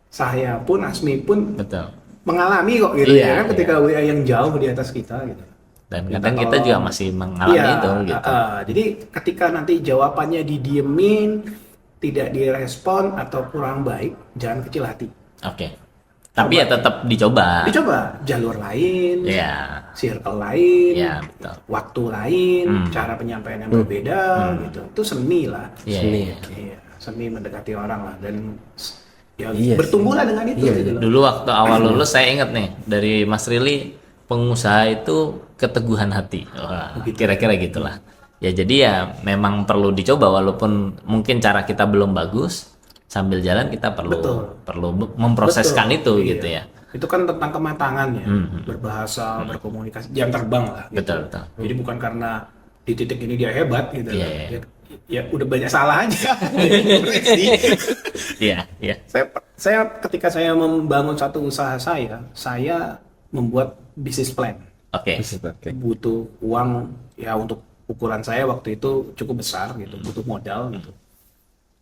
saya pun, Asmi pun Betul. mengalami kok gitu Iya, ya kan, ketika WA yang jauh di atas kita gitu. Dan Minta kadang kita tolong. juga masih mengalami Iya, itu gitu. jadi ketika nanti jawabannya didiemin, tidak direspon atau kurang baik, jangan kecil hati. Oke. Tapi ya tetap dicoba. Dicoba jalur lain, Iya. circle lain, Iya, betul. waktu lain, cara penyampaian yang berbeda gitu. Itu seni lah. Iya. Seni. Iya. Iya, seni mendekati orang lah, dan ya Iya sih. bertumbuhlah dengan itu gitu loh. Dulu waktu awal lulus saya ingat nih dari Mas Rili, pengusaha itu keteguhan hati. Wah, kira-kira gitulah. Ya jadi ya memang perlu dicoba walaupun mungkin cara kita belum bagus, sambil jalan kita perlu memproseskan Betul, itu iya. gitu ya. Itu kan tentang kematangan ya, berbahasa, berkomunikasi, jam terbang lah. Gitu. Betul. Jadi bukan karena di titik ini dia hebat gitu. Iya, lah. iya. Ya udah banyak salah aja. Iya. saya ketika saya membangun satu usaha saya membuat bisnis plan. Oke. Butuh uang ya, untuk ukuran saya waktu itu cukup besar gitu, butuh modal gitu.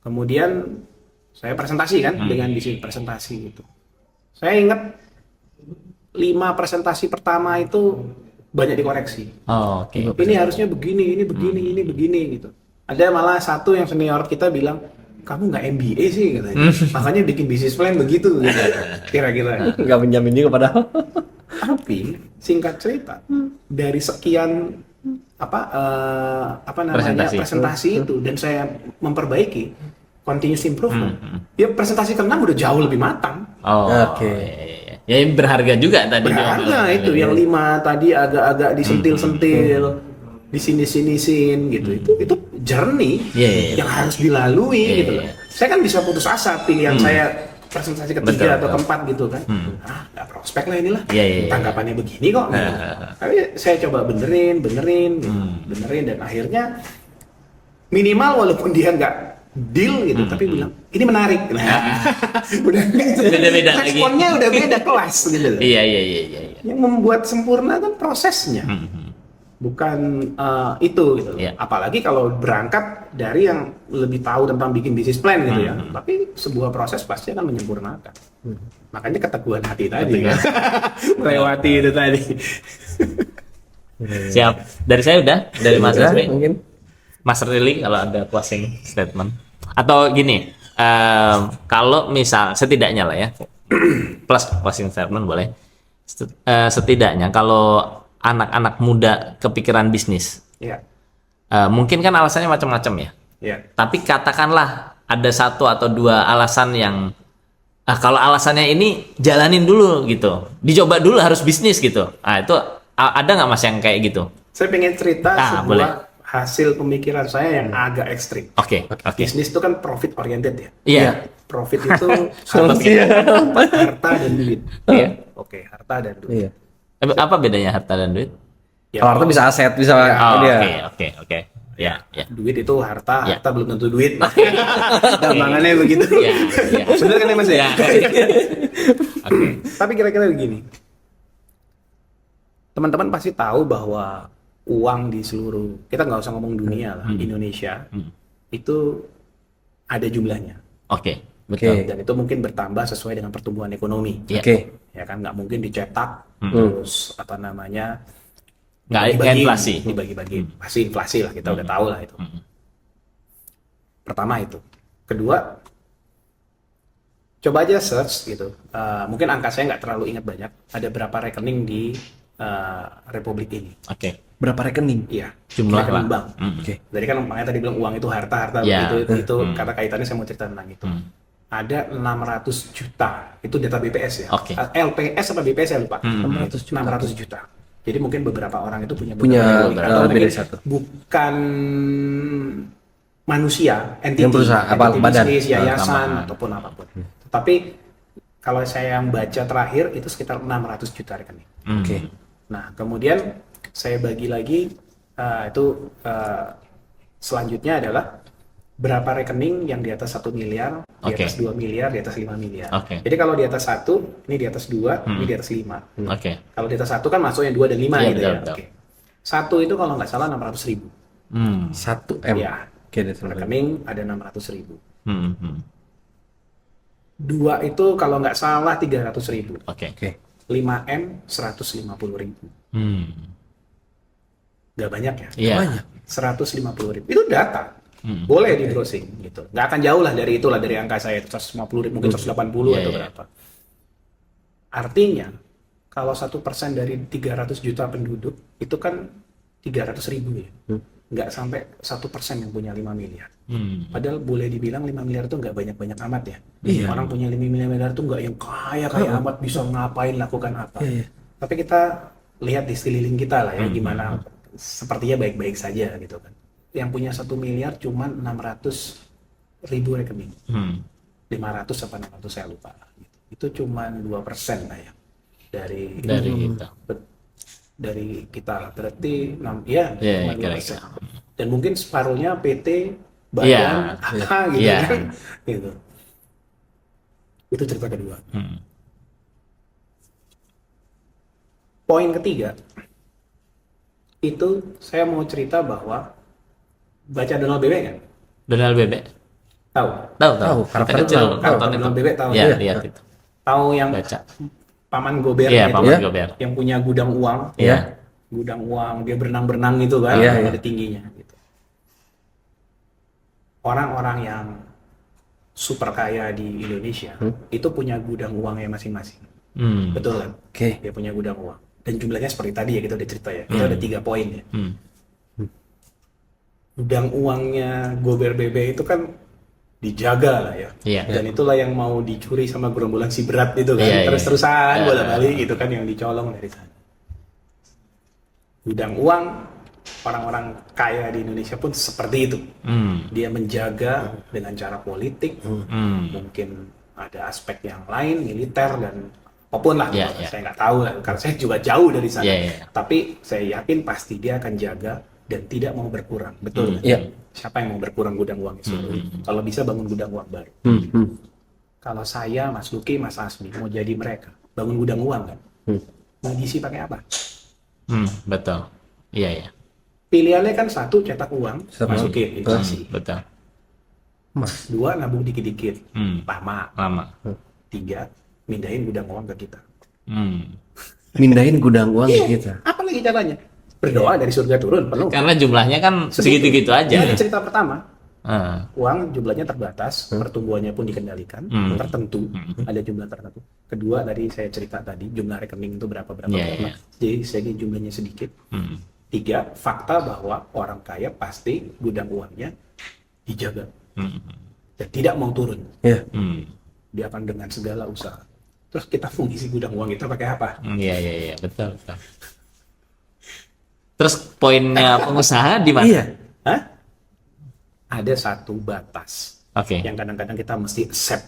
Kemudian saya presentasi kan dengan bisnis presentasi gitu. Saya ingat 5 presentasi pertama itu banyak dikoreksi. Oh, oke. Ini harusnya begini, ini begini gitu. Ada malah satu yang senior kita bilang, kamu nggak MBA sih katanya, makanya bikin bisnis plan begitu gitu. Kira-kira. Nggak menjamin juga padahal. Tapi singkat cerita, dari sekian apa namanya presentasi itu, dan saya memperbaiki continuous improvement. Ya presentasi ke-6 udah jauh lebih matang. Oh, Oke. iya. Ya ini berharga juga tadi. Berharga itu yang 5 tadi agak-agak disentil-sentil, disini-sinisin gitu. Itu journey Iya. yang harus dilalui Iya, gitu. iya. Saya kan bisa putus asa pilihan saya presentasi ketiga Betul, atau keempat gitu kan. Nggak prospek lah inilah. Iya. Tanggapannya begini kok. Gitu. Tapi saya coba benerin, gitu. Benerin, dan akhirnya minimal walaupun dia nggak deal gitu, tapi bilang ini menarik. Nah, udah Beda-beda lagi. responnya udah beda kelas gitu. Iya. Yang membuat sempurna kan prosesnya, bukan itu gitu. Iya. Apalagi kalau berangkat dari yang lebih tahu tentang bikin bisnis plan gitu ya. Tapi sebuah proses pasti akan menyempurnakan. Makanya keteguhan hati tadi kan. Melewati itu tadi. Siap. Dari saya udah, dari Mas Udah, Asmi. mungkin. Mas Rili kalau ada closing statement. Atau gini, kalau misal setidaknya lah ya, plus closing statement boleh. Setidaknya kalau anak-anak muda kepikiran bisnis, Iya. mungkin kan alasannya macam-macam ya. Iya. Tapi katakanlah ada 1 atau 2 alasan yang kalau alasannya ini jalanin dulu gitu, dicoba dulu harus bisnis gitu. Itu ada nggak Mas yang kayak gitu? Saya pengen cerita sebuah boleh. hasil pemikiran saya yang agak ekstrim. Oke. Bisnis itu kan profit oriented ya. Iya. Profit itu harta dan duit. Iya. Oke, harta dan duit. Iya. Apa bedanya harta dan duit? Ya, Kalau harta bisa aset, bisa Oh, dia. Oke. Ya, ya. Duit itu harta, Ya. harta belum tentu duit. Gampangannya begitu. Ya, ya. Benar kan ya Mas ya? Ya. Oke. Tapi kira-kira begini. Teman-teman pasti tahu bahwa uang di seluruh, kita nggak usah ngomong dunia lah, Indonesia, itu ada jumlahnya. Oke, Oke. betul. Dan itu mungkin bertambah sesuai dengan pertumbuhan ekonomi. Ya. Oke. Ya kan, nggak mungkin dicetak, terus apa namanya, Nggak dibagi-bagi, inflasi. dibagi-bagi. Pasti inflasi lah, kita udah tahu lah itu. Pertama itu. Kedua, coba aja search gitu. Mungkin angka saya nggak terlalu ingat banyak. Ada berapa rekening di Republik ini? Oke. Berapa rekening? Iya. Jumlah rekening lah. bank. Oke. Jadi kan makanya tadi bilang uang itu harta Ya. itu kata kaitannya saya mau cerita tentang itu. Ada 600 juta. Itu data BPS ya. Oke. LPS apa BPS saya lupa. 600 juta. 600 juta. Jadi mungkin beberapa orang itu punya Punya rekening. Atau lebih mungkin dari satu. bukan manusia, entity, Yang perusahaan, apa, entity badan. bisnis, yayasan Tambahan. ataupun apapun. Tapi kalau saya yang baca terakhir itu sekitar 600 juta rekening. Oke. Nah, kemudian saya bagi lagi selanjutnya adalah berapa rekening yang di atas 1 miliar, di Oke. atas 2 miliar, di atas 5 miliar. Oke. Jadi kalau di atas 1, ini di atas 2, ini di atas 5. Oke. Kalau di atas 1 kan masuknya 2 dan 5 Iya, gitu betul, ya. betul. Oke. 1 itu kalau nggak salah 600.000. 1 M. Ya, Oke, that's all. rekening ada 600.000. Hmm, hmm. 2 itu kalau nggak salah 300.000. Oke. Oke. 5M 150.000. Hmm. Nggak banyak ya? Iya. Banyak. 150.000. Itu data. Boleh di browsing gitu. Nggak akan jauh lah dari itulah, dari angka saya 150.000, mungkin 180 Iya, atau iya. berapa. Artinya kalau 1% dari 300 juta penduduk itu kan 300.000 ya. Nggak sampai 1% yang punya 5 miliar. Hmm. Padahal boleh dibilang 5 miliar itu nggak banyak-banyak amat ya. Iya. Orang punya 5 miliar itu nggak yang kaya amat, bisa ngapain, lakukan apa. Iya, iya. Tapi kita lihat di sekeliling kita lah ya, gimana sepertinya baik-baik saja gitu kan. Yang punya 1 miliar cuma 600.000 rekening. 500 apa 600 saya lupa. Itu cuma 2% lah ya dari Dari kita lah. Berarti ya Iya, cuma kira-kira. 2%. Dan mungkin separuhnya PT, Iya, badan, apa gitu iya. kan. Gitu. Itu cerita kedua. Poin ketiga, itu saya mau cerita bahwa baca Donald Bebek kan? Donald Bebek. Tahu? Tahu. Tahu, Kita karakter kecil tahu. nonton itu. Donald Bebek tahu. Iya, Iya. lihat itu. Tahu yang Baca. Paman Gober Iya, itu, Paman ya? Gober. yang punya gudang uang, Iya. gudang uang, dia berenang-berenang itu kan, Iya, iya. ada tingginya. Gitu. Orang-orang yang super kaya di Indonesia itu punya gudang uangnya masing-masing. Hmm. Betul kan? Oke. Dia punya gudang uang. Dan jumlahnya seperti tadi ya, kita udah cerita ya. Kita ada 3 poin ya. Hmm. Gudang uangnya Gober BB itu kan dijaga lah ya. Iya. Dan itulah yang mau dicuri sama gerombolan si berat itu kan. Iya, iya. Terus-terusan Iya. bolak-balik gitu kan yang dicolong dari sana. Gudang uang orang-orang kaya di Indonesia pun seperti itu. Hmm. Dia menjaga dengan cara politik, Hmm. mungkin ada aspek yang lain, militer dan apapun lah. Iya, iya. Saya nggak tahu lah, karena saya juga jauh dari sana. Iya, iya. Tapi saya yakin pasti dia akan jaga dan tidak mau berkurang. Betul. kan? Iya. Siapa yang mau berkurang gudang uang itu? Kalau bisa bangun gudang uang baru. Kalau saya, Mas Luki, Mas Asmi mau jadi mereka, bangun gudang uang kan? Mau diisi pakai apa? Hmm. Betul. Iya, iya. Pilihannya kan satu, cetak uang, Cetak uang. masukin inflasi. Betul. 2, nabung dikit-dikit, Hmm. lama. Lama. 3, mindahin gudang uang ke kita. Hmm. Mindahin gudang uang kita. Apa lagi caranya? Berdoa dari surga turun, penuh. Karena jumlahnya kan segitu-gitu aja. Ini cerita pertama, Ah. uang jumlahnya terbatas, pertumbuhannya pun dikendalikan, tertentu, ada jumlah tertentu. Kedua, tadi saya cerita tadi, jumlah rekening itu berapa. Iya, iya. Jadi segi jumlahnya sedikit. Hmm. 3, fakta bahwa orang kaya pasti gudang uangnya dijaga Hmm. dan tidak mau turun. Ya. Hmm. Dia akan dengan segala usaha. Terus kita mau isi gudang uang kita pakai apa? Iya, iya, iya, betul, betul. Terus poinnya pengusaha di mana? Iya. Hah? Ada satu batas Oke. yang kadang-kadang kita mesti accept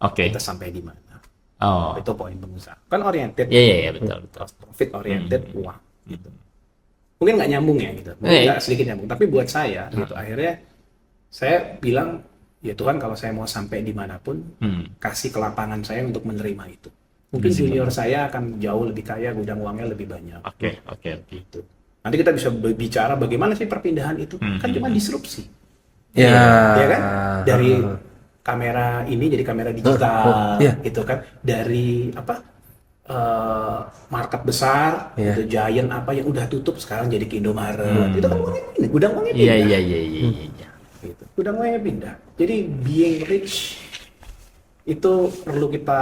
Oke. kita sampai di mana. Oh. Itu poin pengusaha. Kan oriented, Iya, iya, iya, betul, betul. profit oriented uang gitu. mungkin nggak nyambung ya gitu, mungkin nggak sedikit nyambung, tapi buat saya gitu akhirnya saya bilang ya Tuhan, kalau saya mau sampai dimanapun kasih kelapangan saya untuk menerima itu. Mungkin junior saya akan jauh lebih kaya, gudang uangnya lebih banyak. Oke. Gitu. Nanti kita bisa bicara bagaimana sih perpindahan itu, kan cuma disrupsi. Ya. Ya kan? Dari kamera ini jadi kamera digital, gitu kan? Dari market besar, itu giant apa yang udah tutup sekarang jadi ke Indomaret. Itu kan uangnya pindah, gudang uangnya pindah. Iya. Gitu. Gudang uangnya pindah. Jadi being rich itu perlu kita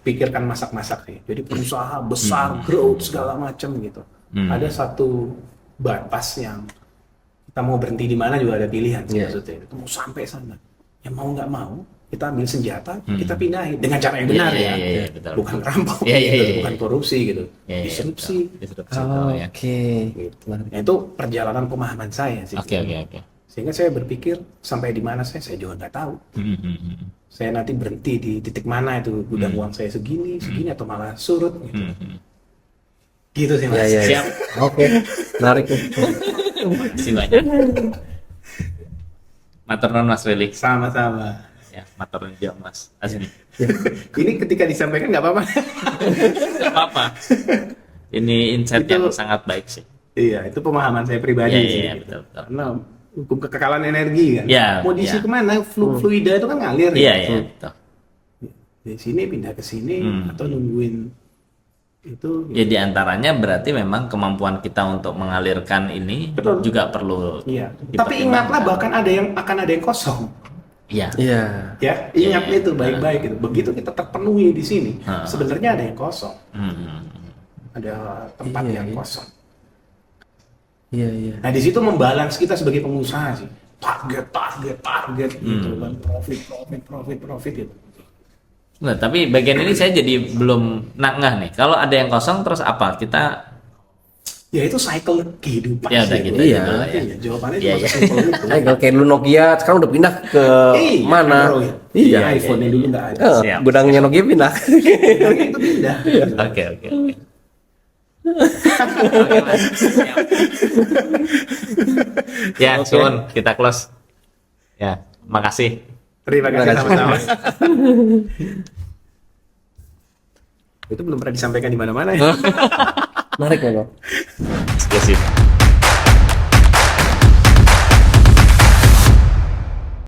pikirkan masak-masak sih. Jadi perusahaan besar, growth segala macam gitu. Ada satu batas yang kita mau berhenti di mana juga ada pilihan sih maksudnya. Itu mau sampai sana. Ya mau nggak mau kita ambil senjata, kita pindahin dengan cara yang benar betul. bukan rampok, bukan korupsi gitu, disrupsi. Oke. Gitu. Nah, itu perjalanan pemahaman saya sih. Oke. Sehingga saya berpikir sampai di mana saya juga nggak tahu. Saya nanti berhenti di titik mana itu gudang uang saya segini atau malah surut gitu. Gitu sih Mas. Siap. Oke. Menarik. Terima kasih banyak. Matur nuwun Mas Willy. Sama-sama. Ya, matur nuwun juga Mas Azmi. Ini ketika disampaikan nggak apa-apa. Nggak apa-apa. Ini insight Itu- yang sangat baik sih. Iya, itu pemahaman saya pribadi sih. Iya, gitu. betul. Karena hukum kekekalan energi kan. Iya, Mau diisi iya. kemana? Fluida itu kan ngalir Iya, ya. betul. Dari sini pindah ke sini atau nungguin itu. Ya di antaranya berarti memang kemampuan kita untuk mengalirkan ini Betul. juga perlu. Iya. Tapi ingatlah bahkan akan ada yang kosong. Iya. Iya. Ya, ingat itu baik-baik gitu. Begitu kita terpenuhi di sini, sebenarnya ada yang kosong. Ada tempat yang kosong. Iya. Nah, di situ membalance kita sebagai pengusaha sih. Target gitu kan. Profit gitu. Nah, tapi bagian ini saya jadi belum ngeh nih. Kalau ada yang kosong terus apa? Kita Ya itu cycle kehidupan ya udah sih. gitu Iya. aja dulu ya. Iya, jawabannya Iya, cuma iya. sesimpel itu. Kalau kayak dulu Nokia sekarang udah pindah ke mana? Android. Iya. iPhone yang dulu nggak ada. Siap. Gudangnya Nokia pindah. Itu pindah. Oke. Oke, Mas. Siap. Ya, suwun kita close. Ya, makasih. Terima kasih Terima kasih. sama-sama. Itu belum pernah disampaikan di mana-mana ya. Menarik loh. Eksklusif.